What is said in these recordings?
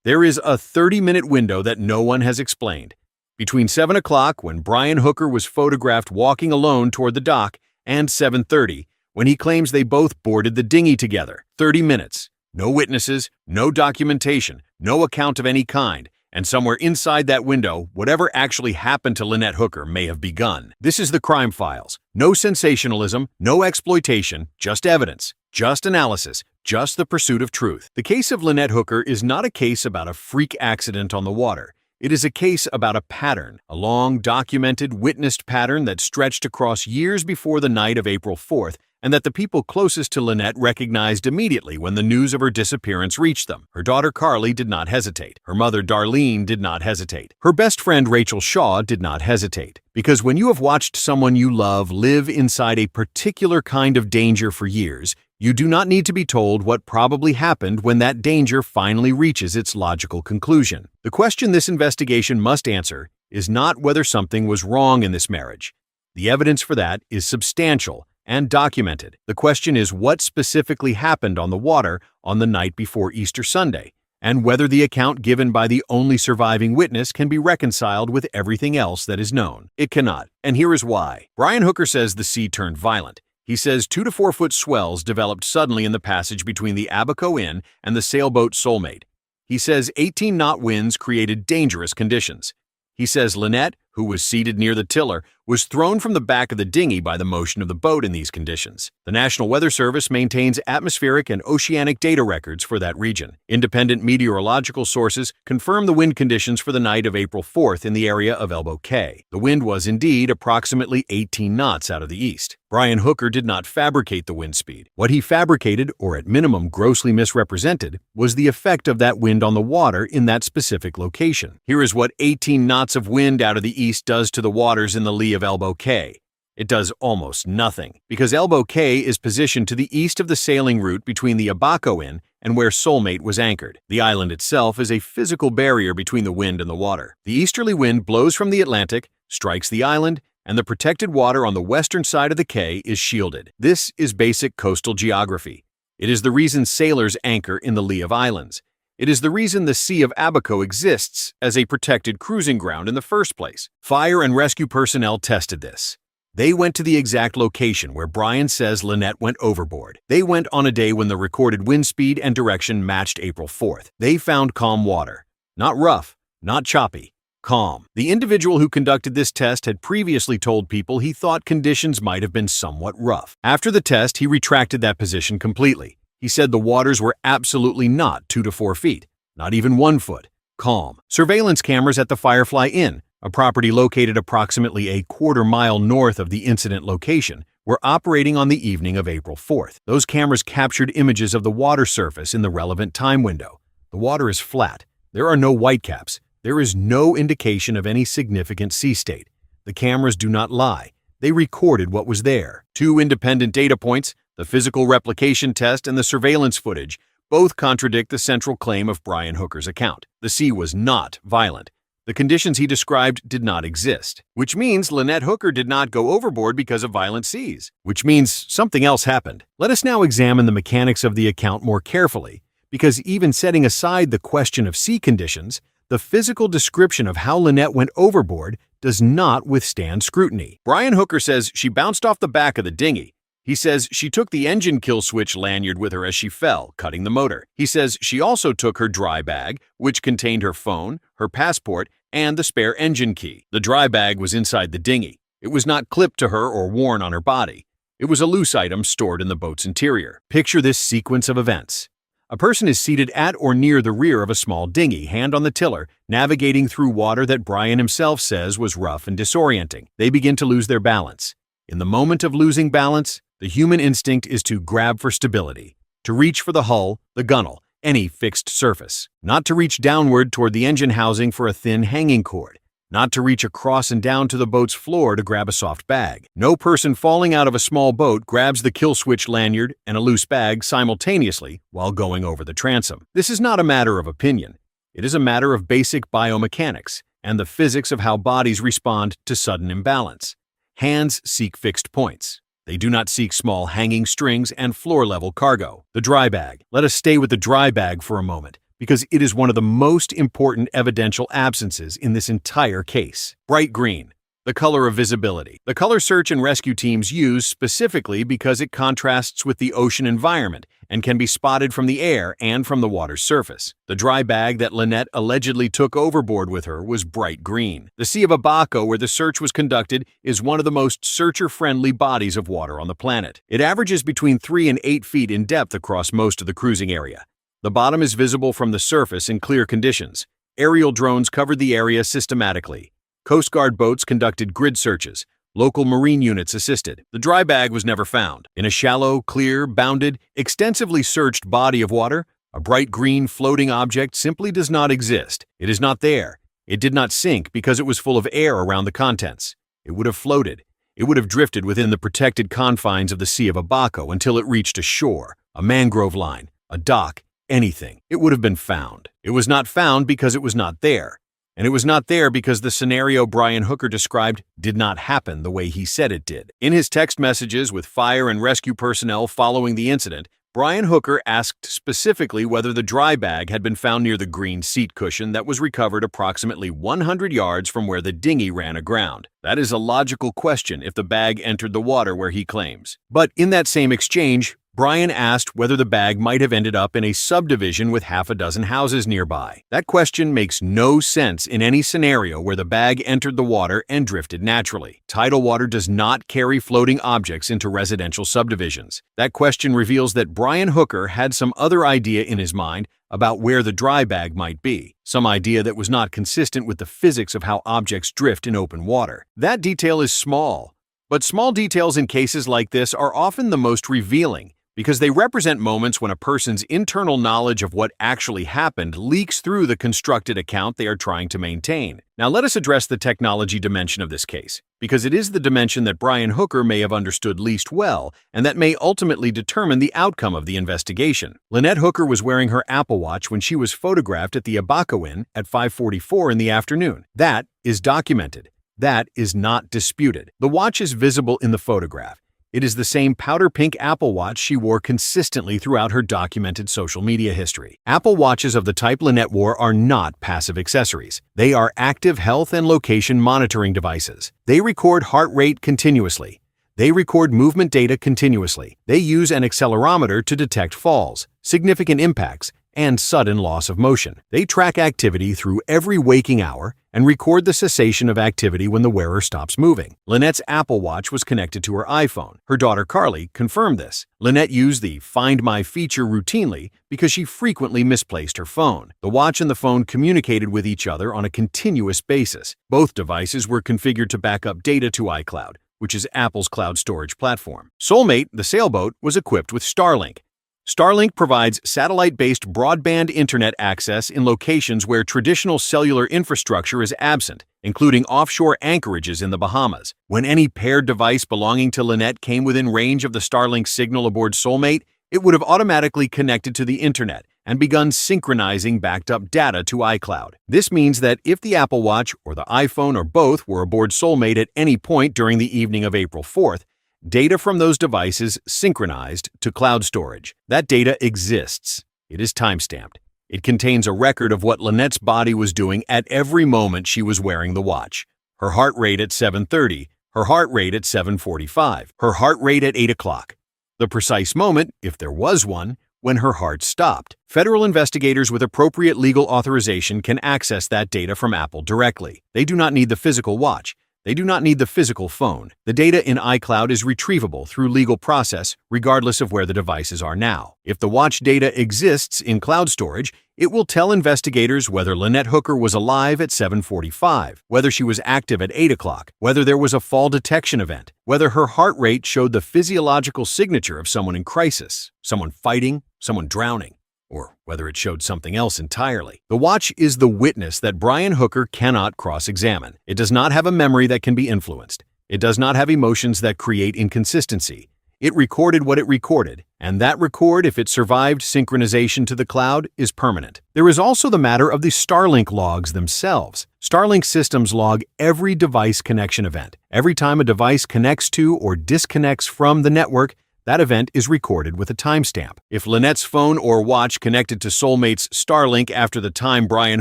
There is a 30-minute window that no one has explained. Between 7 o'clock, when Brian Hooker was photographed walking alone toward the dock, and 7:30, when he claims they both boarded the dinghy together. 30 minutes. No witnesses, no documentation, no account of any kind, and somewhere inside that window, whatever actually happened to Lynette Hooker may have begun. This is the crime files. No sensationalism, no exploitation, just evidence, just analysis, just the pursuit of truth. The case of Lynette Hooker is not a case about a freak accident on the water. It is a case about a pattern, a long, documented, witnessed pattern that stretched across years before the night of April 4th, and that the people closest to Lynette recognized immediately when the news of her disappearance reached them. Her daughter Carly did not hesitate. Her mother Darlene did not hesitate. Her best friend Rachel Shaw did not hesitate. Because when you have watched someone you love live inside a particular kind of danger for years, you do not need to be told what probably happened when that danger finally reaches its logical conclusion. The question this investigation must answer is not whether something was wrong in this marriage. The evidence for that is substantial and documented. The question is what specifically happened on the water on the night before Easter Sunday, and whether the account given by the only surviving witness can be reconciled with everything else that is known. It cannot, and here is why. Brian Hooker says the sea turned violent. He says 2 to 4 foot swells developed suddenly in the passage between the Abaco Inn and the sailboat Soulmate. He says 18-knot winds created dangerous conditions. He says Lynette, who was seated near the tiller, was thrown from the back of the dinghy by the motion of the boat in these conditions. The National Weather Service maintains atmospheric and oceanic data records for that region. Independent meteorological sources confirm the wind conditions for the night of April 4th in the area of Elbow Cay. The wind was indeed approximately 18 knots out of the east. Brian Hooker did not fabricate the wind speed. What he fabricated, or at minimum grossly misrepresented, was the effect of that wind on the water in that specific location. Here is what 18 knots of wind out of the east does to the waters in the lee of Elbow Cay. It does almost nothing, because Elbow Cay is positioned to the east of the sailing route between the Abaco Inn and where Soulmate was anchored. The island itself is a physical barrier between the wind and the water. The easterly wind blows from the Atlantic, strikes the island, and the protected water on the western side of the quay is shielded. This is basic coastal geography. It is the reason sailors anchor in the lee of islands. It is the reason the Sea of Abaco exists as a protected cruising ground in the first place. Fire and rescue personnel tested this. They went to the exact location where Brian says Lynette went overboard. They went on a day when the recorded wind speed and direction matched April 4th. They found calm water. Not rough, not choppy. Calm. The individual who conducted this test had previously told people he thought conditions might have been somewhat rough. After the test, he retracted that position completely. He said the waters were absolutely not 2 to 4 feet, not even 1 foot. Calm. Surveillance cameras at the Firefly Inn, a property located approximately a quarter-mile north of the incident location, were operating on the evening of April 4th. Those cameras captured images of the water surface in the relevant time window. The water is flat. There are no whitecaps. There is no indication of any significant sea state. The cameras do not lie. They recorded what was there. 2 independent data points, the physical replication test and the surveillance footage, both contradict the central claim of Brian Hooker's account. The sea was not violent. The conditions he described did not exist, which means Lynette Hooker did not go overboard because of violent seas, which means something else happened. Let us now examine the mechanics of the account more carefully, because even setting aside the question of sea conditions, the physical description of how Lynette went overboard does not withstand scrutiny. Brian Hooker says she bounced off the back of the dinghy. He says she took the engine kill switch lanyard with her as she fell, cutting the motor. He says she also took her dry bag, which contained her phone, her passport, and the spare engine key. The dry bag was inside the dinghy. It was not clipped to her or worn on her body. It was a loose item stored in the boat's interior. Picture this sequence of events. A person is seated at or near the rear of a small dinghy, hand on the tiller, navigating through water that Brian himself says was rough and disorienting. They begin to lose their balance. In the moment of losing balance, the human instinct is to grab for stability, to reach for the hull, the gunnel, any fixed surface, not to reach downward toward the engine housing for a thin hanging cord, not to reach across and down to the boat's floor to grab a soft bag. No person falling out of a small boat grabs the kill switch lanyard and a loose bag simultaneously while going over the transom. This is not a matter of opinion. It is a matter of basic biomechanics and the physics of how bodies respond to sudden imbalance. Hands seek fixed points. They do not seek small hanging strings and floor-level cargo. The dry bag. Let us stay with the dry bag for a moment, because it is one of the most important evidential absences in this entire case. Bright green, the color of visibility. The color search and rescue teams use specifically because it contrasts with the ocean environment and can be spotted from the air and from the water's surface. The dry bag that Lynette allegedly took overboard with her was bright green. The Sea of Abaco, where the search was conducted, is one of the most searcher-friendly bodies of water on the planet. It averages between 3 and 8 feet in depth across most of the cruising area. The bottom is visible from the surface in clear conditions. Aerial drones covered the area systematically. Coast Guard boats conducted grid searches. Local marine units assisted. The dry bag was never found. In a shallow, clear, bounded, extensively searched body of water, a bright green floating object simply does not exist. It is not there. It did not sink because it was full of air around the contents. It would have floated. It would have drifted within the protected confines of the Sea of Abaco until it reached a shore, a mangrove line, a dock, anything. It would have been found. It was not found because it was not there. And it was not there because the scenario Brian Hooker described did not happen the way he said it did. In his text messages with fire and rescue personnel following the incident, Brian Hooker asked specifically whether the dry bag had been found near the green seat cushion that was recovered approximately 100 yards from where the dinghy ran aground. That is a logical question if the bag entered the water where he claims. But in that same exchange, Brian asked whether the bag might have ended up in a subdivision with half a dozen houses nearby. That question makes no sense in any scenario where the bag entered the water and drifted naturally. Tidal water does not carry floating objects into residential subdivisions. That question reveals that Brian Hooker had some other idea in his mind about where the dry bag might be, some idea that was not consistent with the physics of how objects drift in open water. That detail is small, but small details in cases like this are often the most revealing, because they represent moments when a person's internal knowledge of what actually happened leaks through the constructed account they are trying to maintain. Now let us address the technology dimension of this case, because it is the dimension that Brian Hooker may have understood least well, and that may ultimately determine the outcome of the investigation. Lynette Hooker was wearing her Apple Watch when she was photographed at the Abaco Inn at 5:44 in the afternoon. That is documented. That is not disputed. The watch is visible in the photograph. It is the same powder pink Apple Watch she wore consistently throughout her documented social media history. Apple Watches of the type Lynette wore are not passive accessories. They are active health and location monitoring devices. They record heart rate continuously. They record movement data continuously. They use an accelerometer to detect falls, significant impacts, and sudden loss of motion. They track activity through every waking hour and record the cessation of activity when the wearer stops moving. Lynette's Apple Watch was connected to her iPhone. Her daughter Carly confirmed this. Lynette used the Find My feature routinely because she frequently misplaced her phone. The watch and the phone communicated with each other on a continuous basis. Both devices were configured to back up data to iCloud, which is Apple's cloud storage platform. Soulmate, the sailboat, was equipped with Starlink. Starlink provides satellite-based broadband internet access in locations where traditional cellular infrastructure is absent, including offshore anchorages in the Bahamas. When any paired device belonging to Lynette came within range of the Starlink signal aboard Soulmate, it would have automatically connected to the internet and begun synchronizing backed-up data to iCloud. This means that if the Apple Watch or the iPhone or both were aboard Soulmate at any point during the evening of April 4th, data from those devices synchronized to cloud storage. That data exists. It is timestamped. It contains a record of what Lynette's body was doing at every moment she was wearing the watch. Her heart rate at 7:30, her heart rate at 7:45, her heart rate at 8 o'clock. The precise moment, if there was one, when her heart stopped. Federal investigators with appropriate legal authorization can access that data from Apple directly. They do not need the physical watch. They do not need the physical phone. The data in iCloud is retrievable through legal process, regardless of where the devices are now. If the watch data exists in cloud storage, it will tell investigators whether Lynette Hooker was alive at 7:45, whether she was active at 8 o'clock, whether there was a fall detection event, whether her heart rate showed the physiological signature of someone in crisis, someone fighting, someone drowning, or whether it showed something else entirely. The watch is the witness that Brian Hooker cannot cross-examine. It does not have a memory that can be influenced. It does not have emotions that create inconsistency. It recorded what it recorded, and that record, if it survived synchronization to the cloud, is permanent. There is also the matter of the Starlink logs themselves. Starlink systems log every device connection event. Every time a device connects to or disconnects from the network, That event is recorded with a timestamp. If Lynette's phone or watch connected to Soulmate's Starlink after the time Brian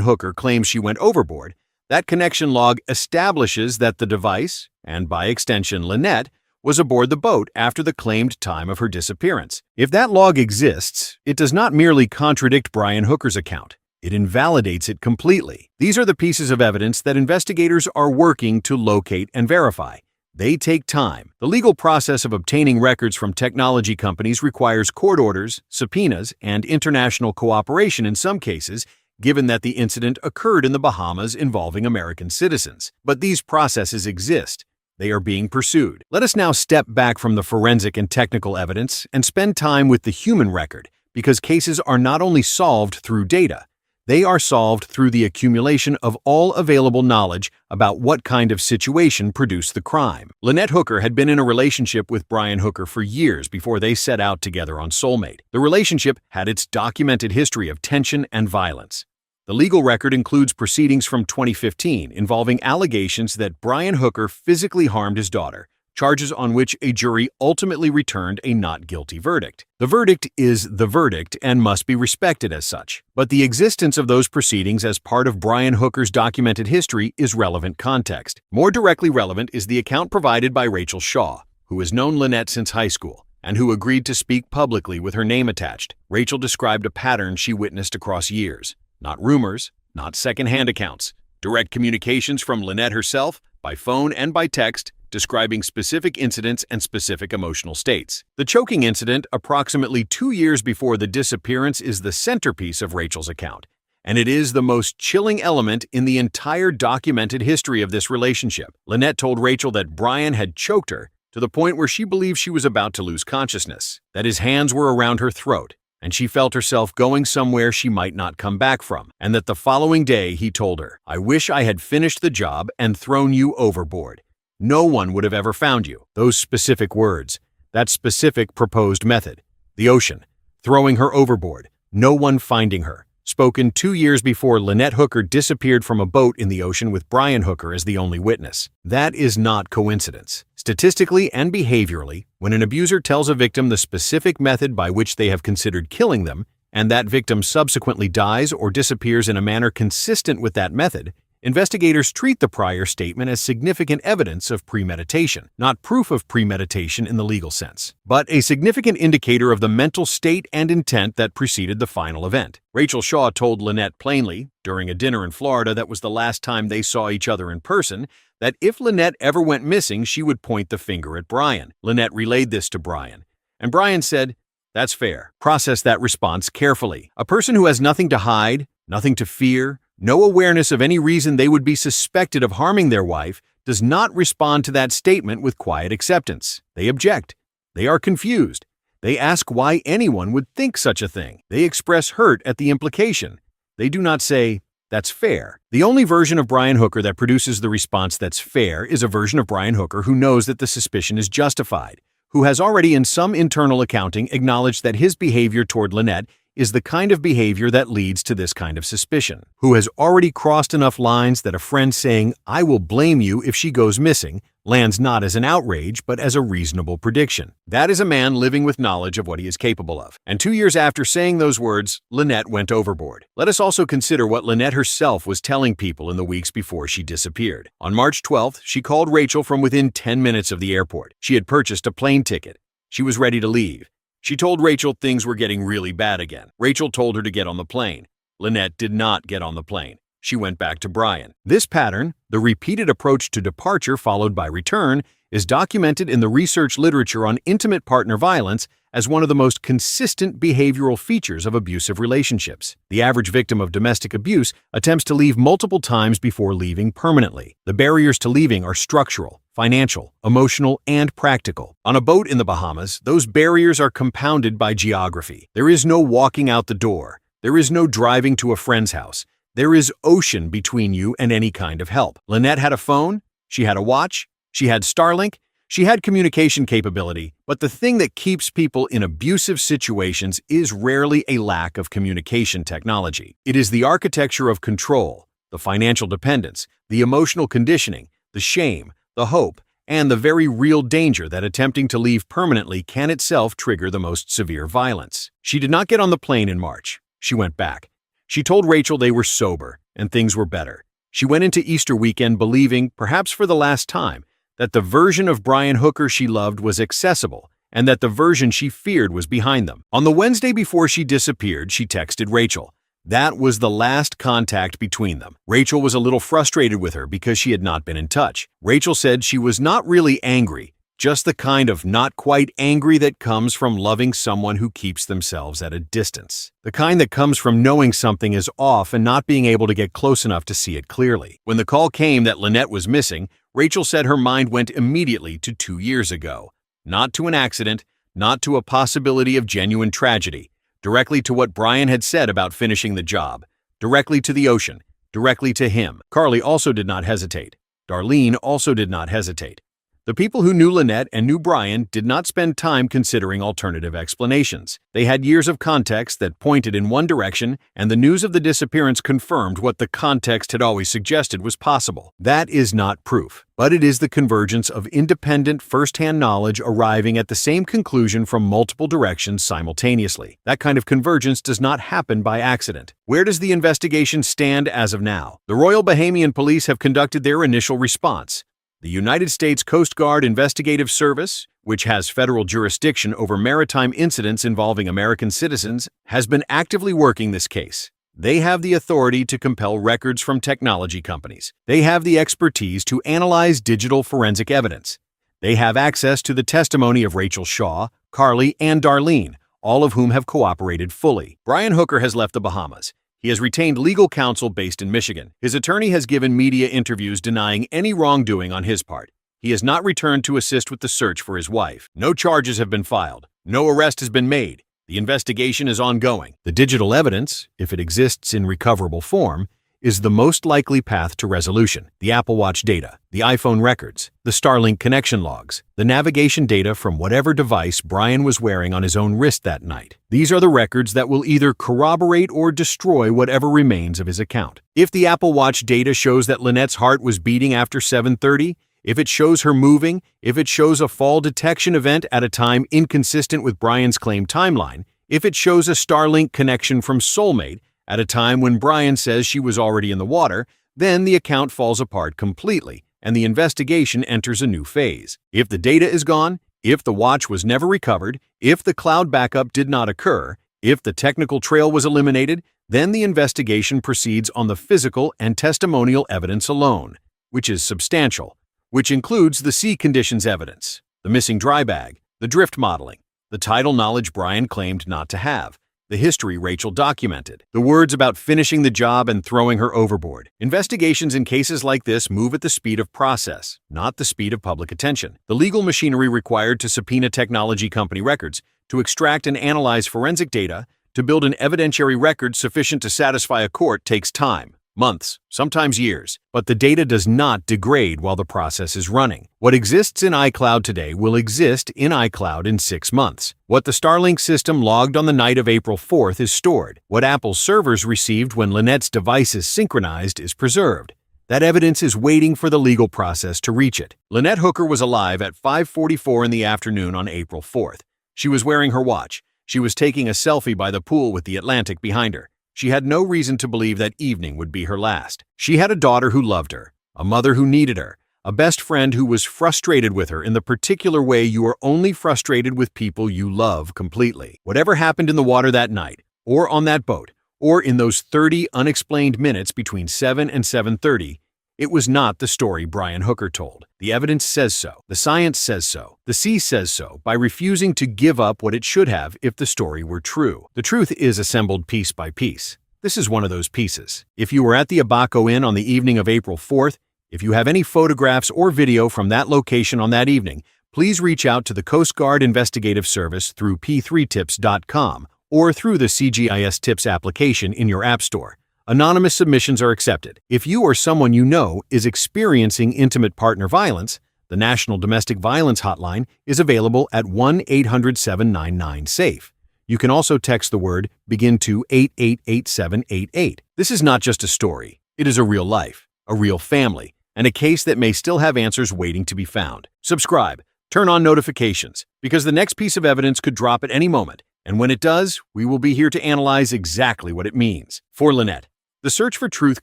Hooker claims she went overboard, that connection log establishes that the device, and by extension Lynette, was aboard the boat after the claimed time of her disappearance. If that log exists, it does not merely contradict Brian Hooker's account. It invalidates it completely. These are the pieces of evidence that investigators are working to locate and verify. They take time. The legal process of obtaining records from technology companies requires court orders, subpoenas, and international cooperation in some cases, given that the incident occurred in the Bahamas involving American citizens. But these processes exist. They are being pursued. Let us now step back from the forensic and technical evidence and spend time with the human record, because cases are not only solved through data, they are solved through the accumulation of all available knowledge about what kind of situation produced the crime. Lynette Hooker had been in a relationship with Brian Hooker for years before they set out together on Soulmate. The relationship had its documented history of tension and violence. The legal record includes proceedings from 2015 involving allegations that Brian Hooker physically harmed his daughter, charges on which a jury ultimately returned a not guilty verdict. The verdict is the verdict and must be respected as such. But the existence of those proceedings as part of Brian Hooker's documented history is relevant context. More directly relevant is the account provided by Rachel Shaw, who has known Lynette since high school, and who agreed to speak publicly with her name attached. Rachel described a pattern she witnessed across years. Not rumors, not second-hand accounts. Direct communications from Lynette herself, by phone and by text, describing specific incidents and specific emotional states. The choking incident, approximately 2 years before the disappearance, is the centerpiece of Rachel's account, and it is the most chilling element in the entire documented history of this relationship. Lynette told Rachel that Brian had choked her to the point where she believed she was about to lose consciousness, that his hands were around her throat, and she felt herself going somewhere she might not come back from, and that the following day he told her, "I wish I had finished the job and thrown you overboard. No one would have ever found you." Those specific words, that specific proposed method, the ocean, throwing her overboard, no one finding her, spoken 2 years before Lynette Hooker disappeared from a boat in the ocean with Brian Hooker as the only witness. That is not coincidence. Statistically and behaviorally, when an abuser tells a victim the specific method by which they have considered killing them, and that victim subsequently dies or disappears in a manner consistent with that method, investigators treat the prior statement as significant evidence of premeditation, not proof of premeditation in the legal sense, but a significant indicator of the mental state and intent that preceded the final event. Rachel Shaw told Lynette plainly, during a dinner in Florida that was the last time they saw each other in person, that if Lynette ever went missing, she would point the finger at Brian. Lynette relayed this to Brian, and Brian said, "That's fair. Process that response carefully." A person who has nothing to hide, nothing to fear, no awareness of any reason they would be suspected of harming their wife does not respond to that statement with quiet acceptance. They object. They are confused. They ask why anyone would think such a thing. They express hurt at the implication. They do not say, "That's fair." The only version of Brian Hooker that produces the response "that's fair" is a version of Brian Hooker who knows that the suspicion is justified, who has already in some internal accounting acknowledged that his behavior toward Lynette is the kind of behavior that leads to this kind of suspicion, who has already crossed enough lines that a friend saying, "I will blame you if she goes missing," lands not as an outrage but as a reasonable prediction. That is a man living with knowledge of what he is capable of. And 2 years after saying those words, Lynette went overboard. Let us also consider what Lynette herself was telling people in the weeks before she disappeared. On March 12th, she called Rachel from within 10 minutes of the airport. She had purchased a plane ticket. She was ready to leave. She told Rachel things were getting really bad again. Rachel told her to get on the plane. Lynette did not get on the plane. She went back to Brian. This pattern, the repeated approach to departure followed by return, is documented in the research literature on intimate partner violence as one of the most consistent behavioral features of abusive relationships. The average victim of domestic abuse attempts to leave multiple times before leaving permanently. The barriers to leaving are structural, financial, emotional, and practical. On a boat in the Bahamas, those barriers are compounded by geography. There is no walking out the door. There is no driving to a friend's house. There is ocean between you and any kind of help. Lynette had a phone, she had a watch, she had Starlink, she had communication capability, but the thing that keeps people in abusive situations is rarely a lack of communication technology. It is the architecture of control, the financial dependence, the emotional conditioning, the shame, the hope, and the very real danger that attempting to leave permanently can itself trigger the most severe violence. She did not get on the plane in March. She went back. She told Rachel they were sober and things were better. She went into Easter weekend believing, perhaps for the last time, that the version of Brian Hooker she loved was accessible and that the version she feared was behind them. On the Wednesday before she disappeared, she texted Rachel. That was the last contact between them. Rachel was a little frustrated with her because she had not been in touch. Rachel said she was not really angry, just the kind of not quite angry that comes from loving someone who keeps themselves at a distance. The kind that comes from knowing something is off and not being able to get close enough to see it clearly. When the call came that Lynette was missing, Rachel said her mind went immediately to 2 years ago. Not to an accident, not to a possibility of genuine tragedy, directly to what Brian had said about finishing the job, directly to the ocean, directly to him. Carly also did not hesitate. Darlene also did not hesitate. The people who knew Lynette and knew Brian did not spend time considering alternative explanations. They had years of context that pointed in one direction, and the news of the disappearance confirmed what the context had always suggested was possible. That is not proof, but it is the convergence of independent, first-hand knowledge arriving at the same conclusion from multiple directions simultaneously. That kind of convergence does not happen by accident. Where does the investigation stand as of now? The Royal Bahamian Police have conducted their initial response. The United States Coast Guard Investigative Service, which has federal jurisdiction over maritime incidents involving American citizens, has been actively working this case. They have the authority to compel records from technology companies. They have the expertise to analyze digital forensic evidence. They have access to the testimony of Rachel Shaw, Carly, and Darlene, all of whom have cooperated fully. Brian Hooker has left the Bahamas. He has retained legal counsel based in Michigan. His attorney has given media interviews denying any wrongdoing on his part. He has not returned to assist with the search for his wife. No charges have been filed. No arrest has been made. The investigation is ongoing. The digital evidence, if it exists in recoverable form, is the most likely path to resolution. The Apple Watch data, the iPhone records, the Starlink connection logs, the navigation data from whatever device Brian was wearing on his own wrist that night. These are the records that will either corroborate or destroy whatever remains of his account. If the Apple Watch data shows that Lynette's heart was beating after 7:30, if it shows her moving, if it shows a fall detection event at a time inconsistent with Brian's claimed timeline, if it shows a Starlink connection from Soulmate, at a time when Brian says she was already in the water, then the account falls apart completely, and the investigation enters a new phase. If the data is gone, if the watch was never recovered, if the cloud backup did not occur, if the technical trail was eliminated, then the investigation proceeds on the physical and testimonial evidence alone, which is substantial, which includes the sea conditions evidence, the missing dry bag, the drift modeling, the tidal knowledge Brian claimed not to have, the history Rachel documented, the words about finishing the job and throwing her overboard. Investigations in cases like this move at the speed of process, not the speed of public attention. The legal machinery required to subpoena technology company records, to extract and analyze forensic data, to build an evidentiary record sufficient to satisfy a court takes time. Months, sometimes years, but the data does not degrade while the process is running. What exists in iCloud today will exist in iCloud in 6 months. What the Starlink system logged on the night of April 4th is stored. What Apple's servers received when Lynette's device is synchronized is preserved. That evidence is waiting for the legal process to reach it. Lynette Hooker was alive at 5:44 in the afternoon on April 4th. She was wearing her watch. She was taking a selfie by the pool with the Atlantic behind her. She had no reason to believe that evening would be her last. She had a daughter who loved her, a mother who needed her, a best friend who was frustrated with her in the particular way you are only frustrated with people you love completely. Whatever happened in the water that night, or on that boat, or in those 30 unexplained minutes between 7 and 7:30, it was not the story Brian Hooker told. The evidence says so. The science says so. The sea says so by refusing to give up what it should have if the story were true. The truth is assembled piece by piece. This is one of those pieces. If you were at the Abaco Inn on the evening of April 4th, if you have any photographs or video from that location on that evening, please reach out to the Coast Guard Investigative Service through p3tips.com or through the CGIS Tips application in your App Store. Anonymous submissions are accepted. If you or someone you know is experiencing intimate partner violence, the National Domestic Violence Hotline is available at 1-800-799-SAFE. You can also text the word BEGIN to 888788. This is not just a story. It is a real life, a real family, and a case that may still have answers waiting to be found. Subscribe, turn on notifications, because the next piece of evidence could drop at any moment, and when it does, we will be here to analyze exactly what it means. For Lynette, the search for truth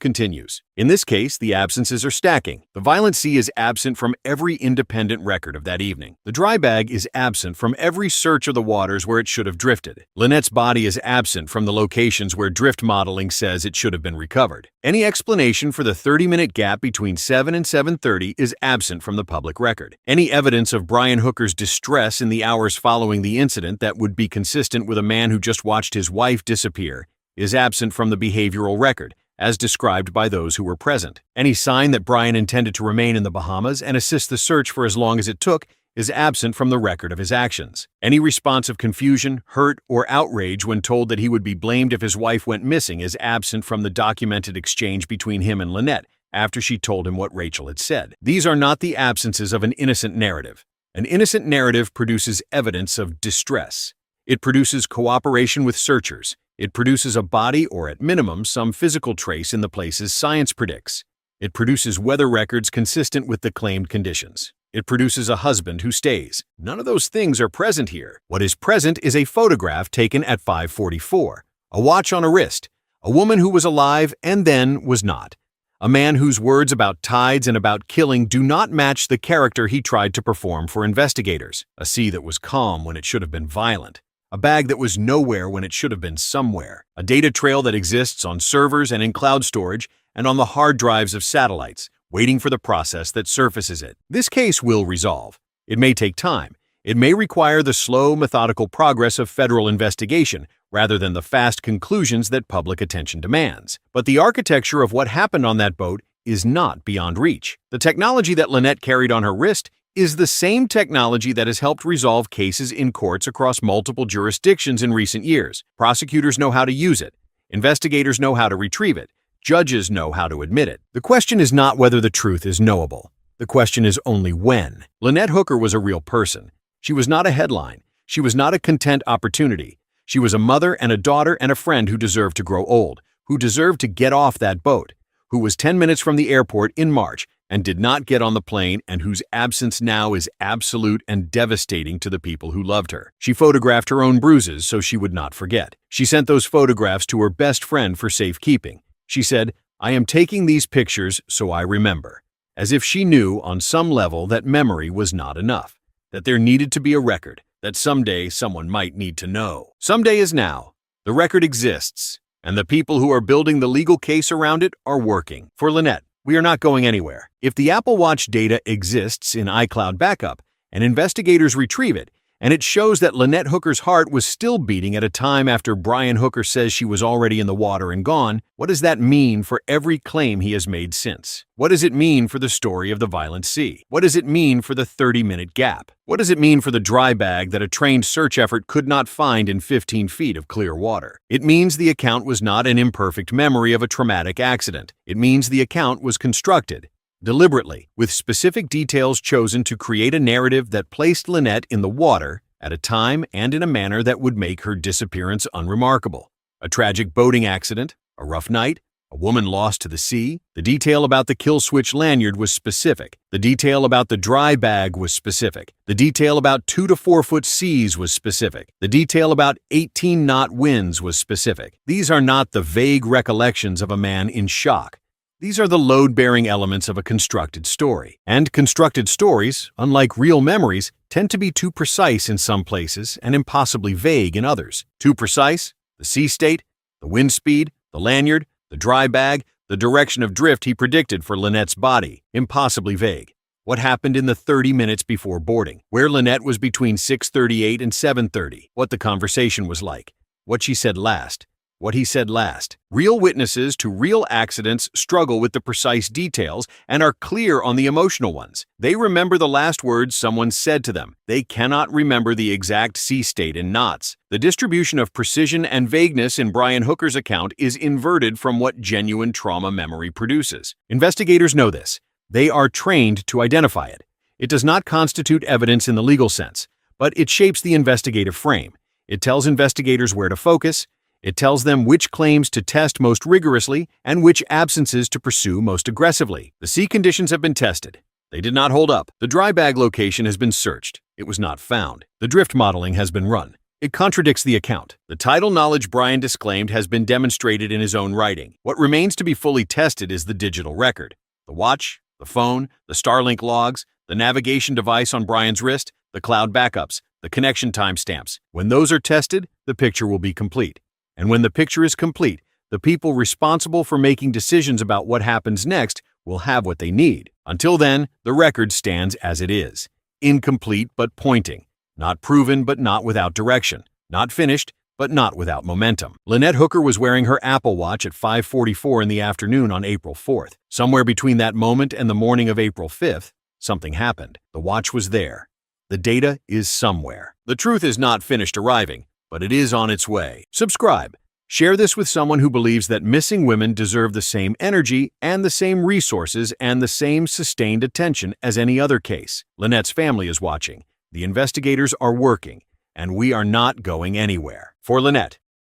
continues. In this case, the absences are stacking. The violent sea is absent from every independent record of that evening. The dry bag is absent from every search of the waters where it should have drifted. Lynette's body is absent from the locations where drift modeling says it should have been recovered. Any explanation for the 30-minute gap between 7 and 7:30 is absent from the public record. Any evidence of Brian Hooker's distress in the hours following the incident that would be consistent with a man who just watched his wife disappear is absent from the behavioral record, as described by those who were present. Any sign that Brian intended to remain in the Bahamas and assist the search for as long as it took is absent from the record of his actions. Any response of confusion, hurt, or outrage when told that he would be blamed if his wife went missing is absent from the documented exchange between him and Lynette after she told him what Rachel had said. These are not the absences of an innocent narrative. An innocent narrative produces evidence of distress. It produces cooperation with searchers. It produces a body or, at minimum, some physical trace in the places science predicts. It produces weather records consistent with the claimed conditions. It produces a husband who stays. None of those things are present here. What is present is a photograph taken at 5:44, a watch on a wrist, a woman who was alive and then was not, a man whose words about tides and about killing do not match the character he tried to perform for investigators, a sea that was calm when it should have been violent, a bag that was nowhere when it should have been somewhere, a data trail that exists on servers and in cloud storage and on the hard drives of satellites, waiting for the process that surfaces it. This case will resolve. It may take time. It may require the slow, methodical progress of federal investigation rather than the fast conclusions that public attention demands. But the architecture of what happened on that boat is not beyond reach. The technology that Lynette carried on her wrist is the same technology that has helped resolve cases in courts across multiple jurisdictions in recent years. Prosecutors know how to use it. Investigators know how to retrieve it. Judges know how to admit it. The question is not whether the truth is knowable. The question is only when. Lynette Hooker was a real person. She was not a headline. She was not a content opportunity. She was a mother and a daughter and a friend who deserved to grow old, who deserved to get off that boat, who was 10 minutes from the airport in March and did not get on the plane, and whose absence now is absolute and devastating to the people who loved her. She photographed her own bruises so she would not forget. She sent those photographs to her best friend for safekeeping. She said, "I am taking these pictures so I remember," as if she knew on some level that memory was not enough, that there needed to be a record, that someday someone might need to know. Someday is now. The record exists, and the people who are building the legal case around it are working. For Lynette, we are not going anywhere. If the Apple Watch data exists in iCloud backup, and investigators retrieve it, and it shows that Lynette Hooker's heart was still beating at a time after Brian Hooker says she was already in the water and gone, what does that mean for every claim he has made since? What does it mean for the story of the violent sea? What does it mean for the 30-minute gap? What does it mean for the dry bag that a trained search effort could not find in 15 feet of clear water? It means the account was not an imperfect memory of a traumatic accident. It means the account was constructed deliberately, with specific details chosen to create a narrative that placed Lynette in the water at a time and in a manner that would make her disappearance unremarkable. A tragic boating accident, a rough night, a woman lost to the sea. The detail about the kill switch lanyard was specific. The detail about the dry bag was specific. The detail about 2 to 4 foot seas was specific. The detail about 18-knot winds was specific. These are not the vague recollections of a man in shock. These are the load-bearing elements of a constructed story. And constructed stories, unlike real memories, tend to be too precise in some places and impossibly vague in others. Too precise? The sea state, the wind speed, the lanyard, the dry bag, the direction of drift he predicted for Lynette's body. Impossibly vague. What happened in the 30 minutes before boarding? Where Lynette was between 6:38 and 7:30. What the conversation was like. What she said last. What he said last. Real witnesses to real accidents struggle with the precise details and are clear on the emotional ones. They remember the last words someone said to them. They cannot remember the exact sea state in knots. The distribution of precision and vagueness in Brian Hooker's account is inverted from what genuine trauma memory produces. Investigators know this. They are trained to identify it. It does not constitute evidence in the legal sense, but it shapes the investigative frame. It tells investigators where to focus. It tells them which claims to test most rigorously and which absences to pursue most aggressively. The sea conditions have been tested. They did not hold up. The dry bag location has been searched. It was not found. The drift modeling has been run. It contradicts the account. The tidal knowledge Brian disclaimed has been demonstrated in his own writing. What remains to be fully tested is the digital record. The watch, the phone, the Starlink logs, the navigation device on Brian's wrist, the cloud backups, the connection timestamps. When those are tested, the picture will be complete. And when the picture is complete, the people responsible for making decisions about what happens next will have what they need. Until then, the record stands as it is. Incomplete but pointing. Not proven but not without direction. Not finished but not without momentum. Lynette Hooker was wearing her Apple Watch at 5:44 in the afternoon on April 4th. Somewhere between that moment and the morning of April 5th, something happened. The watch was there. The data is somewhere. The truth is not finished arriving, but it is on its way. Subscribe. Share this with someone who believes that missing women deserve the same energy and the same resources and the same sustained attention as any other case. Lynette's family is watching. The investigators are working, and we are not going anywhere. For Lynette,